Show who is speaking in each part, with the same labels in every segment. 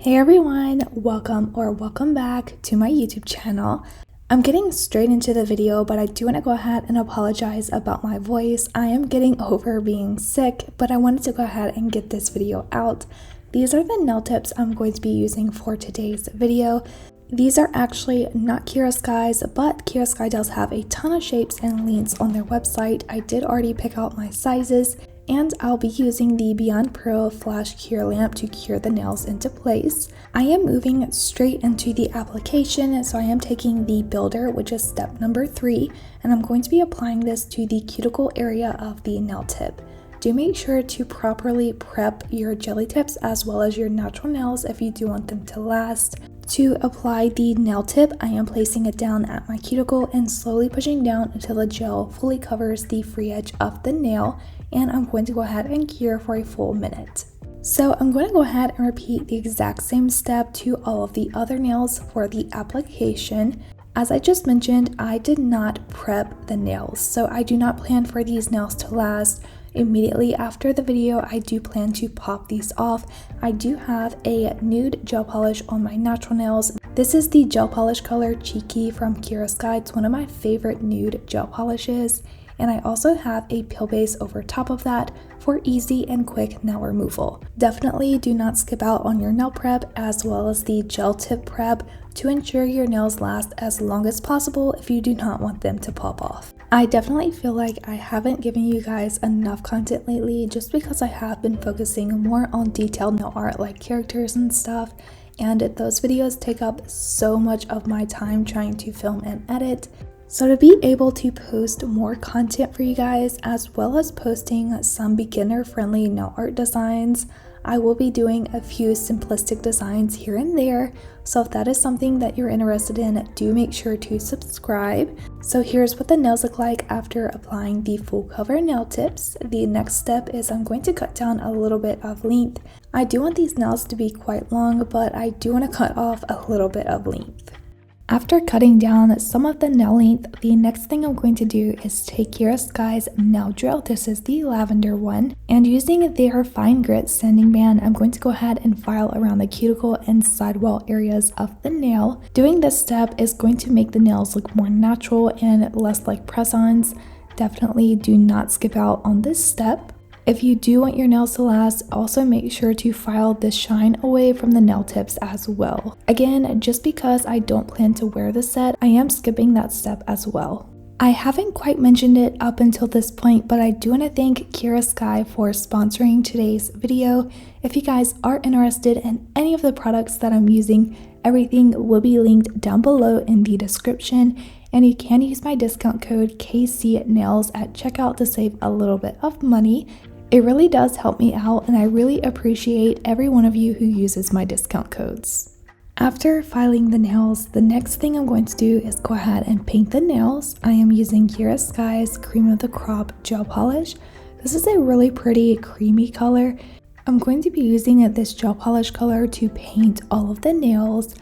Speaker 1: Hey everyone, welcome back to my YouTube channel. I'm getting straight into the video, but I do want to go ahead and apologize about my voice. I am getting over being sick, but I wanted to go ahead and get this video out. These are the nail tips I'm going to be using for today's video. These are actually not Kiara Sky's, but Kiara Sky does have a ton of shapes and lengths on their website. I did already pick out my sizes, and I'll be using the Beyond Pro Flash Cure Lamp to cure the nails into place. I am moving straight into the application, so I am taking the builder, which is step number 3, and I'm going to be applying this to the cuticle area of the nail tip. Do make sure to properly prep your jelly tips as well as your natural nails if you do want them to last. To apply the nail tip, I am placing it down at my cuticle and slowly pushing down until the gel fully covers the free edge of the nail, and I'm going to go ahead and cure for a full minute. So I'm going to go ahead and repeat the exact same step to all of the other nails for the application. As I just mentioned, I did not prep the nails, so I do not plan for these nails to last. Immediately after the video, I do plan to pop these off. I do have a nude gel polish on my natural nails. This is the gel polish color Cheeky from Kiara Sky. It's one of my favorite nude gel polishes. And I also have a peel base over top of that for easy and quick nail removal. Definitely do not skip out on your nail prep as well as the gel tip prep to ensure your nails last as long as possible if you do not want them to pop off. I definitely feel like I haven't given you guys enough content lately just because I have been focusing more on detailed nail art like characters and stuff, and those videos take up so much of my time trying to film and edit. So to be able to post more content for you guys, as well as posting some beginner-friendly nail art designs, I will be doing a few simplistic designs here and there. So if that is something that you're interested in, do make sure to subscribe. So here's what the nails look like after applying the full cover nail tips. The next step is I'm going to cut down a little bit of length. I do want these nails to be quite long, but I do want to cut off a little bit of length. After cutting down some of the nail length, the next thing I'm going to do is take Kiara Sky's nail drill. This is the lavender one, and using their fine grit sanding band, I'm going to go ahead and file around the cuticle and sidewall areas of the nail. Doing this step is going to make the nails look more natural and less like press-ons. Definitely do not skip out on this step. If you do want your nails to last, also make sure to file the shine away from the nail tips as well. Again, just because I don't plan to wear the set, I am skipping that step as well. I haven't quite mentioned it up until this point, but I do want to thank Kiara Sky for sponsoring today's video. If you guys are interested in any of the products that I'm using, everything will be linked down below in the description. And you can use my discount code KCNAILS at checkout to save a little bit of money. It really does help me out, and I really appreciate every one of you who uses my discount codes. After filing the nails, the next thing I'm going to do is go ahead and paint the nails. I am using Kiara Sky's Cream of the Crop gel polish. This is a really pretty creamy color. I'm going to be using this gel polish color to paint all of the nails.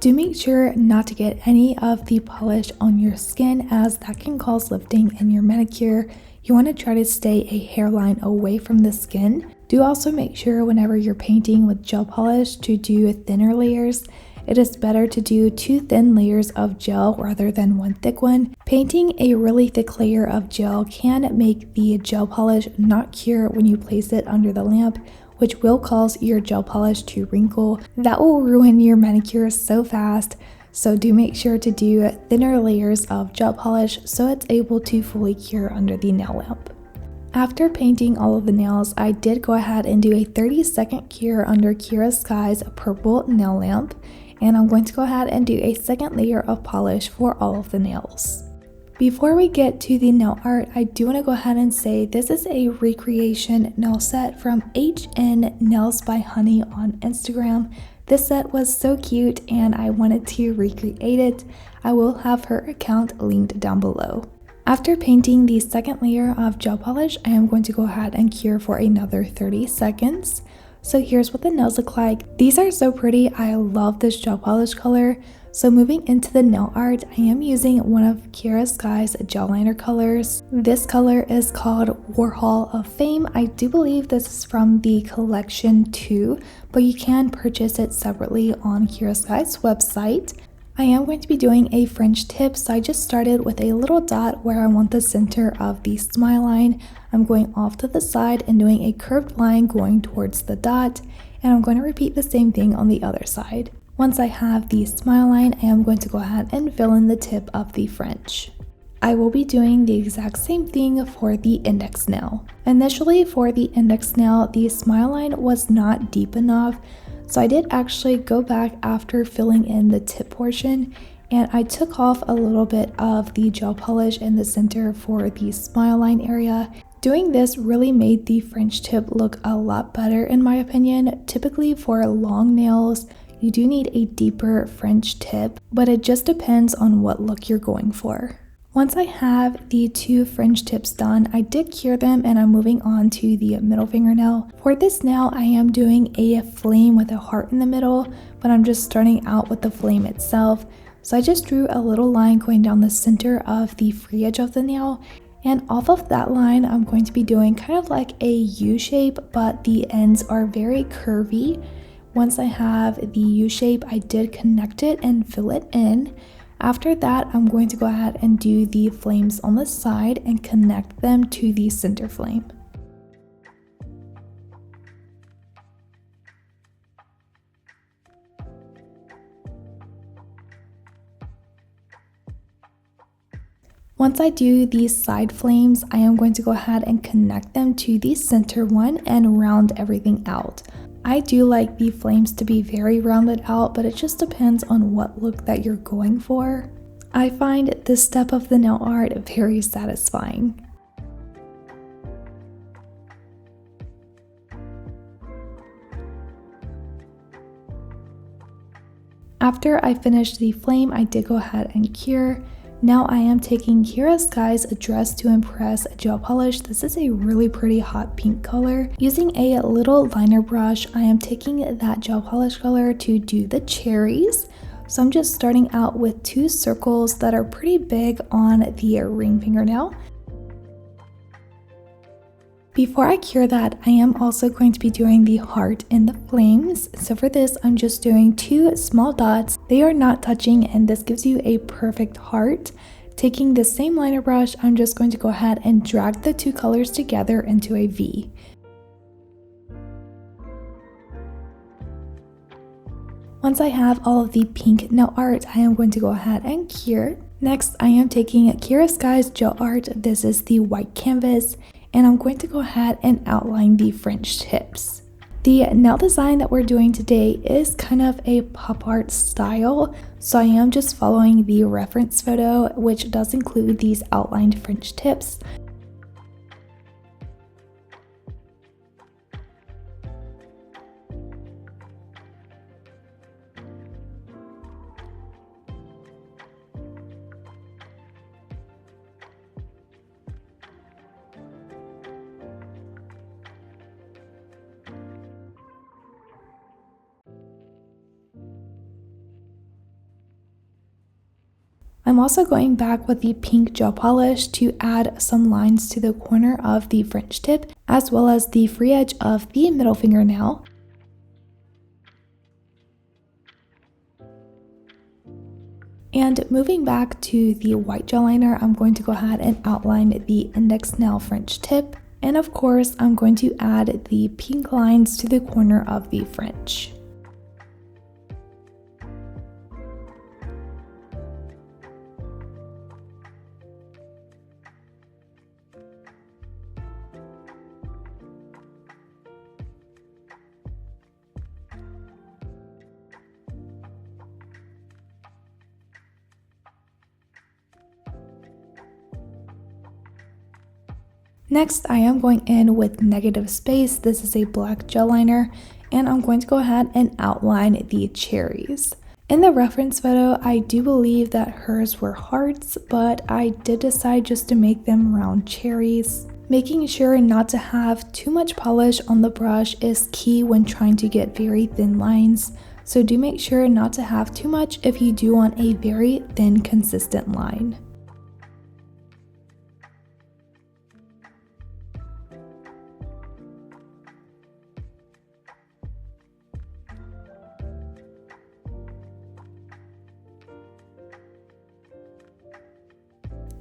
Speaker 1: Do make sure not to get any of the polish on your skin, as that can cause lifting in your manicure. You want to try to stay a hairline away from the skin. Do also make sure whenever you're painting with gel polish to do thinner layers. It is better to do 2 thin layers of gel rather than 1 thick one. Painting a really thick layer of gel can make the gel polish not cure when you place it under the lamp, which will cause your gel polish to wrinkle. That will ruin your manicure so fast. So do make sure to do thinner layers of gel polish so it's able to fully cure under the nail lamp. After painting all of the nails, I did go ahead and do a 30-second cure under Kiara Sky's purple nail lamp, and I'm going to go ahead and do a second layer of polish for all of the nails. Before we get to the nail art, I do want to go ahead and say this is a recreation nail set from HN Nails by Honey on Instagram. This set was so cute and I wanted to recreate it. I will have her account linked down below. After painting the second layer of gel polish, I am going to go ahead and cure for another 30 seconds. So here's what the nails look like. These are so pretty. I love this gel polish color. So moving into the nail art, I am using one of Kiara Sky's gel liner colors. This color is called Warhol of Fame. I do believe this is from the collection 2, but you can purchase it separately on Kiara Sky's website. I am going to be doing a French tip, so I just started with a little dot where I want the center of the smile line. I'm going off to the side and doing a curved line going towards the dot, and I'm going to repeat the same thing on the other side. Once I have the smile line, I am going to go ahead and fill in the tip of the French. I will be doing the exact same thing for the index nail. Initially for the index nail, the smile line was not deep enough, so I did actually go back after filling in the tip portion, and I took off a little bit of the gel polish in the center for the smile line area. Doing this really made the French tip look a lot better in my opinion. Typically for long nails, you do need a deeper French tip, but it just depends on what look you're going for. Once I have the 2 French tips done, I did cure them and I'm moving on to the middle fingernail. For this nail, I am doing a flame with a heart in the middle, but I'm just starting out with the flame itself. So I just drew a little line going down the center of the free edge of the nail, and off of that line, I'm going to be doing kind of like a U shape, but the ends are very curvy. Once I have the U shape, I did connect it and fill it in. After that, I'm going to go ahead and do the flames on the side and connect them to the center flame. Once I do these side flames, I am going to go ahead and connect them to the center one and round everything out. I do like the flames to be very rounded out, but it just depends on what look that you're going for. I find this step of the nail art very satisfying. After I finished the flame, I did go ahead and cure. Now I am taking Kiara Sky's Dress to Impress gel polish. This is a really pretty hot pink color. Using a little liner brush, I am taking that gel polish color to do the cherries. So I'm just starting out with 2 circles that are pretty big on the ring fingernail. Before I cure that, I am also going to be doing the heart in the flames. So for this, I'm just doing 2 small dots. They are not touching, and this gives you a perfect heart. Taking the same liner brush, I'm just going to go ahead and drag the 2 colors together into a V. Once I have all of the pink nail art, I am going to go ahead and cure. Next, I am taking Kiara Sky's gel art. This is the white canvas, and I'm going to go ahead and outline the French tips. The nail design that we're doing today is kind of a pop art style, so I am just following the reference photo, which does include these outlined French tips. I'm also going back with the pink gel polish to add some lines to the corner of the French tip, as well as the free edge of the middle fingernail. And moving back to the white gel liner, I'm going to go ahead and outline the index nail French tip. And of course, I'm going to add the pink lines to the corner of the French. Next, I am going in with negative space. This is a black gel liner, and I'm going to go ahead and outline the cherries. In the reference photo, I do believe that hers were hearts, but I did decide just to make them round cherries. Making sure not to have too much polish on the brush is key when trying to get very thin lines. so do make sure not to have too much if you do want a very thin, consistent line.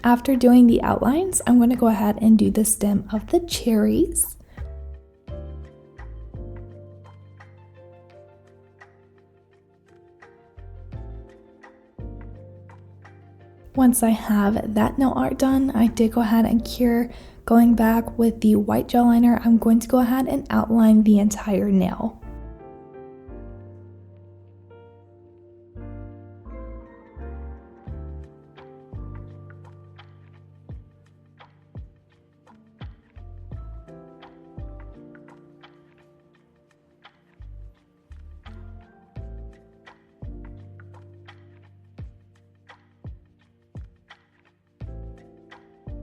Speaker 1: After doing the outlines, I'm going to go ahead and do the stem of the cherries. Once I have that nail art done, I did go ahead and cure. Going back with the white gel liner, I'm going to go ahead and outline the entire nail.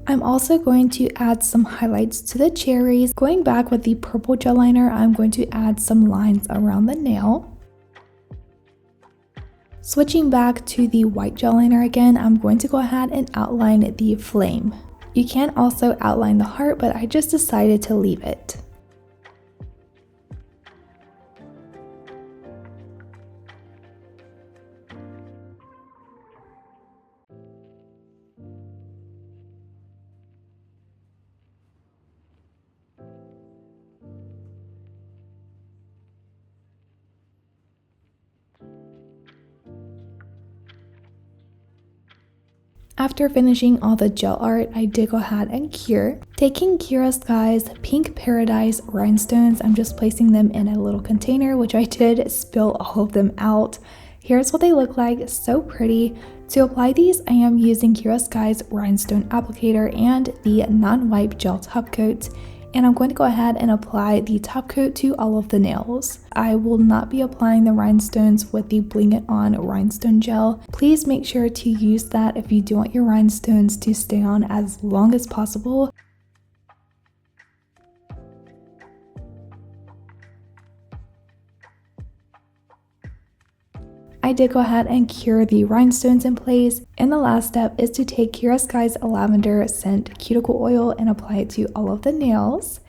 Speaker 1: I'm also going to add some highlights to the cherries. Going back with the purple gel liner, I'm going to add some lines around the nail. Switching back to the white gel liner again, I'm going to go ahead and outline the flame. You can also outline the heart, but I just decided to leave it. After finishing all the gel art, I did go ahead and cure. Taking Kiara Sky's Pink Paradise rhinestones, I'm just placing them in a little container, which I did spill all of them out. Here's what they look like, so pretty. To apply these, I am using Kiara Sky's rhinestone applicator and the non-wipe gel top coat. And I'm going to go ahead and apply the top coat to all of the nails. I will not be applying the rhinestones with the Bling It On rhinestone gel. Please make sure to use that if you do want your rhinestones to stay on as long as possible. I did go ahead and cure the rhinestones in place, and the last step is to take Kiara Sky's lavender scent cuticle oil and apply it to all of the nails.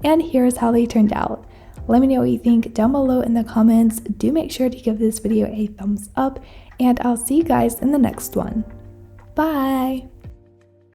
Speaker 1: And here's how they turned out. Let me know what you think down below in the comments. Do make sure to give this video a thumbs up, and I'll see you guys in the next one. Bye!